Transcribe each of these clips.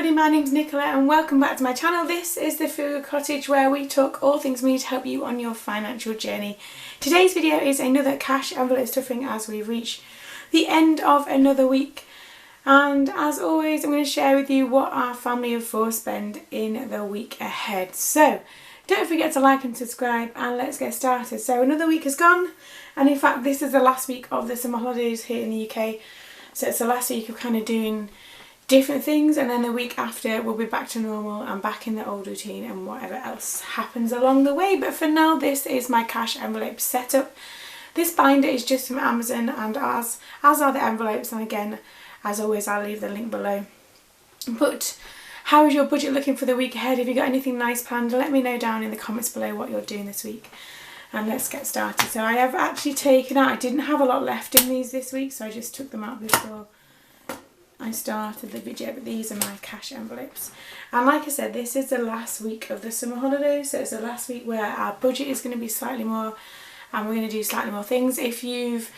everybody, my name's Nicola and welcome back to my channel. This is the Frugal Cottage, where we talk all things money to help you on your financial journey. Today's video is another cash envelope stuffing as we reach the end of another week. And as always, I'm going to share with you what our family of four spend in the week ahead. So don't forget to like and subscribe, and let's get started. So another week has gone, and in fact this is the last week of the summer holidays here in the UK. So it's the last week of kind of doing different things, and then the week after we'll be back to normal and back in the old routine and whatever else happens along the way. But for now, this is my cash envelope setup. This binder is just from Amazon, and as are the envelopes, and again, as always, I'll leave the link below. But how is your budget looking for the week ahead? Have you got anything nice planned? Let me know down in the comments below what you're doing this week, and let's get started. So I have actually taken out, I didn't have a lot left in these this week, so I just took them out before I started the video. But these are my cash envelopes, and like I said, this is the last week of the summer holidays, so it's the last week where our budget is going to be slightly more, and we're going to do slightly more things. If you've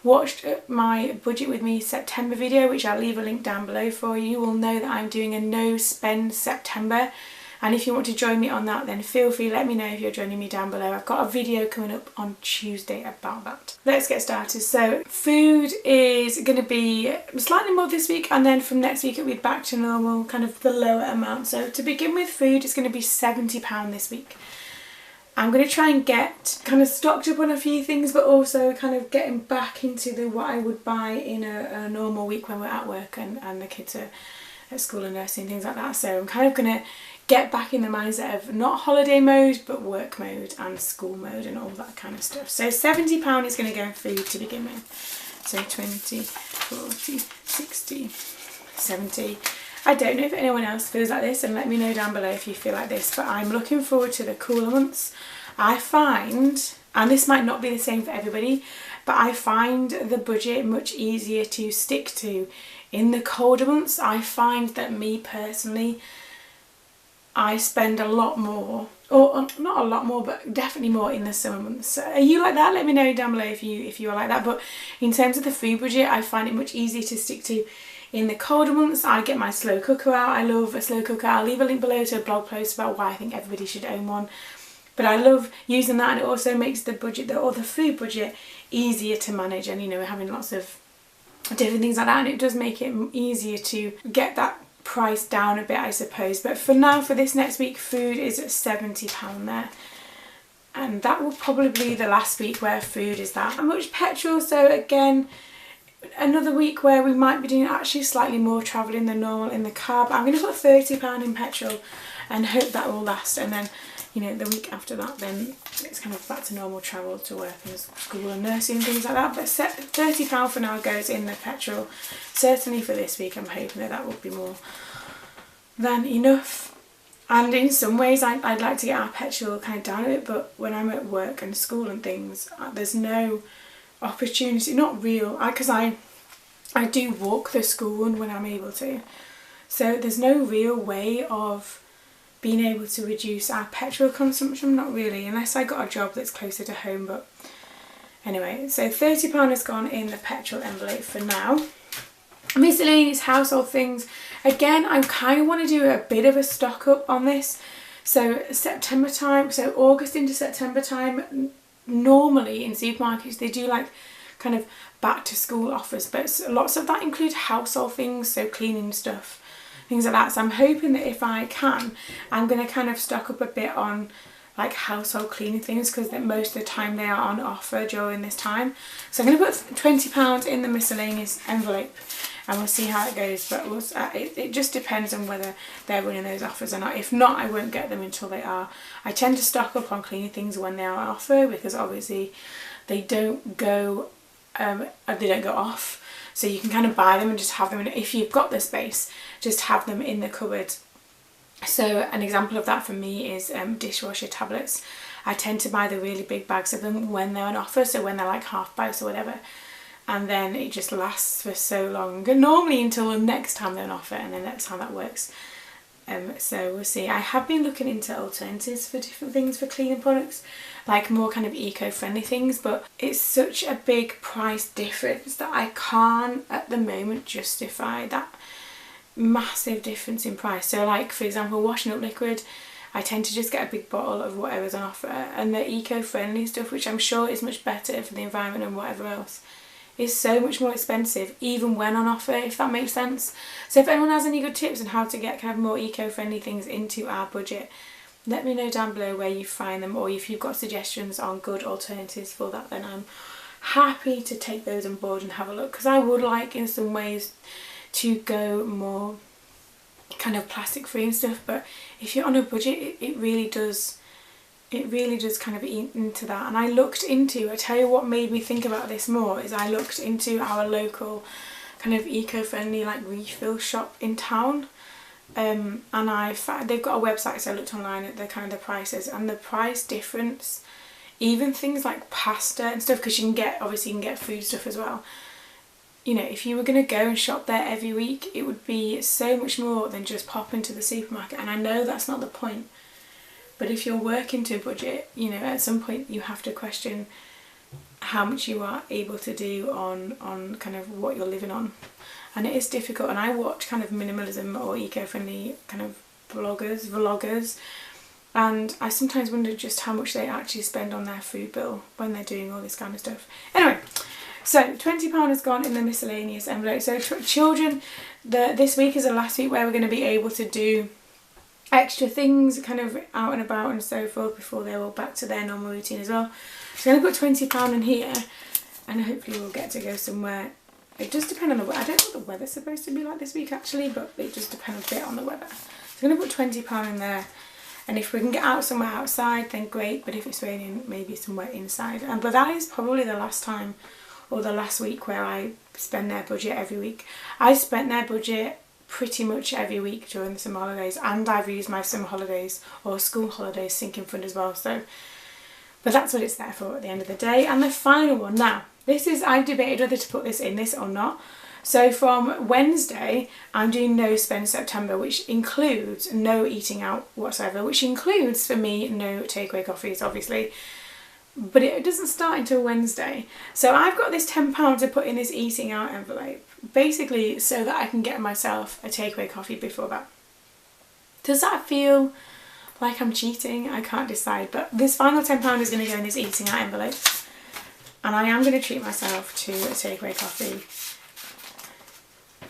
watched my budget with me September video, which I'll leave a link down below for you, will know that I'm doing a no spend September. And if you want to join me on that, then feel free, let me know if you're joining me down below. I've got a video coming up on Tuesday about that. Let's get started. So food is going to be slightly more this week, and then from next week it'll be back to normal, kind of the lower amount. So to begin with, food is going to be £70 this week. I'm going to try and get kind of stocked up on a few things, but also kind of getting back into what I would buy in a normal week when we're at work and the kids are at school and nursing, things like that. So I'm kind of going to get back in the mindset of not holiday mode, but work mode and school mode and all that kind of stuff. So £70 is going to go in food to begin with. So 20, 40, 60, 70. I don't know if anyone else feels like this, and let me know down below if you feel like this, but I'm looking forward to the cooler months. I find, and this might not be the same for everybody, but I find the budget much easier to stick to in the colder months. I find that me personally, I spend a lot more, or not a lot more, but definitely more in the summer months. So are you like that? Let me know down below if you are like that. But in terms of the food budget, I find it much easier to stick to in the colder months. I get my slow cooker out. I love a slow cooker. I'll leave a link below to a blog post about why I think everybody should own one. But I love using that, and it also makes the budget, or the food budget, easier to manage. And you know, we're having lots of different things like that, and it does make it easier to get that price down a bit, I suppose. But for now, for this next week, food is at £70 there, and that will probably be the last week where food is that much. Petrol, so again, another week where we might be doing actually slightly more travelling than normal in the car, but I'm going to put £30 in petrol and hope that will last. And then, you know, the week after that, then it's kind of back to normal travel to work and school and nursing and things like that. But £30 for now goes in the petrol, certainly for this week. I'm hoping that will be more than enough. And in some ways, I'd like to get our petrol kind of down a bit, but when I'm at work and school and things, there's no opportunity, not real, because I do walk the school run when I'm able to, so there's no real way of being able to reduce our petrol consumption, not really, unless I got a job that's closer to home. But anyway, so £30 has gone in the petrol envelope for now. Miscellaneous household things, again, I kind of want to do a bit of a stock up on this. So September time, so August into September time, normally in supermarkets they do like kind of back to school offers, but lots of that include household things, so cleaning stuff, things like that. So I'm hoping that if I can, I'm going to kind of stock up a bit on like household cleaning things, because that most of the time they are on offer during this time. So I'm going to put £20 in the miscellaneous envelope, and we'll see how it goes. But it just depends on whether they're running those offers or not. If not, I won't get them until they are. I tend to stock up on cleaning things when they are on offer, because obviously they don't go off. So you can kind of buy them and just have them in, if you've got the space, just have them in the cupboard. So an example of that for me is dishwasher tablets. I tend to buy the really big bags of them when they're on offer, so when they're like half price or whatever, and then it just lasts for so long, normally until the next time they're on offer, and then that's how that works. So we'll see. I have been looking into alternatives for different things for cleaning products, like more kind of eco-friendly things, but it's such a big price difference that I can't at the moment justify that massive difference in price. So like, for example, washing up liquid, I tend to just get a big bottle of whatever's on offer, and the eco-friendly stuff, which I'm sure is much better for the environment and whatever else, is so much more expensive even when on offer, if that makes sense. So if anyone has any good tips on how to get kind of more eco-friendly things into our budget, let me know down below where you find them, or if you've got suggestions on good alternatives for that, then I'm happy to take those on board and have a look, because I would like in some ways to go more kind of plastic free and stuff. But if you're on a budget, it really does kind of eat into that. And I tell you what made me think about this more, is I looked into our local kind of eco-friendly like refill shop in town, and they've got a website, so I looked online at the kind of the prices, and the price difference, even things like pasta and stuff, because you can get food stuff as well. You know, if you were going to go and shop there every week, it would be so much more than just pop into the supermarket. And I know that's not the point, but if you're working to a budget, you know, at some point you have to question how much you are able to do on kind of what you're living on. And it is difficult. And I watch kind of minimalism or eco-friendly kind of vloggers, and I sometimes wonder just how much they actually spend on their food bill when they're doing all this kind of stuff. Anyway, so £20 has gone in the miscellaneous envelope. So children, this week is the last week where we're going to be able to do extra things kind of out and about and so forth before they're all back to their normal routine as well. So I'm going to put £20 in here, and hopefully we'll get to go somewhere. It does depend on the weather. I don't know what the weather's supposed to be like this week actually, but it does depend a bit on the weather. So I'm going to put £20 in there, and if we can get out somewhere outside then great, but if it's raining, maybe somewhere inside. But that is probably the last time, or the last week, where I spend their budget every week. I spent their budget pretty much every week during the summer holidays, and I've used my summer holidays or school holidays sinking fund as well. So, but that's what it's there for at the end of the day. And the final one, now this is, I've debated whether to put this in this or not. So from Wednesday I'm doing no spend September, which includes no eating out whatsoever, which includes for me no takeaway coffees obviously, but it doesn't start until Wednesday. So I've got this £10 to put in this eating out envelope, basically so that I can get myself a takeaway coffee before that. Does that feel like I'm cheating? I can't decide, but this final £10 is going to go in this eating out envelope, and I am going to treat myself to a takeaway coffee.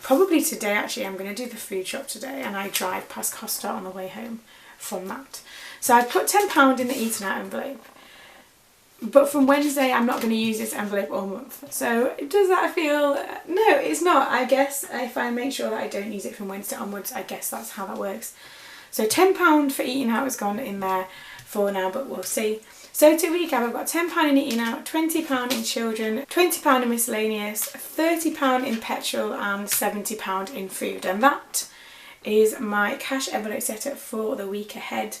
Probably today actually. I'm going to do the food shop today, and I drive past Costa on the way home from that. So I've put £10 in the eating out envelope. But from Wednesday I'm not going to use this envelope all month. So does that feel... No, it's not. I guess if I make sure that I don't use it from Wednesday onwards, I guess that's how that works. So £10 for eating out has gone in there for now, but we'll see. So to recap, I've got £10 in eating out, £20 in children, £20 in miscellaneous, £30 in petrol, and £70 in food. And that is my cash envelope setup for the week ahead.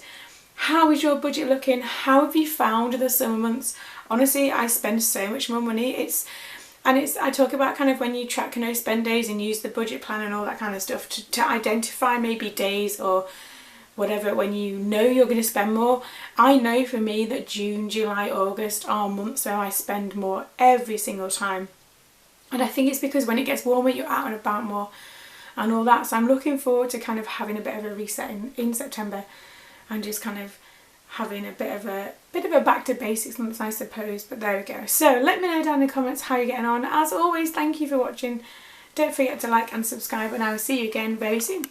How is your budget looking? How have you found the summer months? Honestly, I spend so much more money. I talk about kind of when you track no spend days and use the budget plan and all that kind of stuff to identify maybe days or whatever when you know you're going to spend more. I know for me that June, July, August are months where I spend more every single time. And I think it's because when it gets warmer, you're out and about more and all that. So I'm looking forward to kind of having a bit of a reset in September, and just kind of having a bit of a back to basics month, I suppose. But there we go. So let me know down in the comments how you're getting on. As always, thank you for watching. Don't forget to like and subscribe, and I will see you again very soon.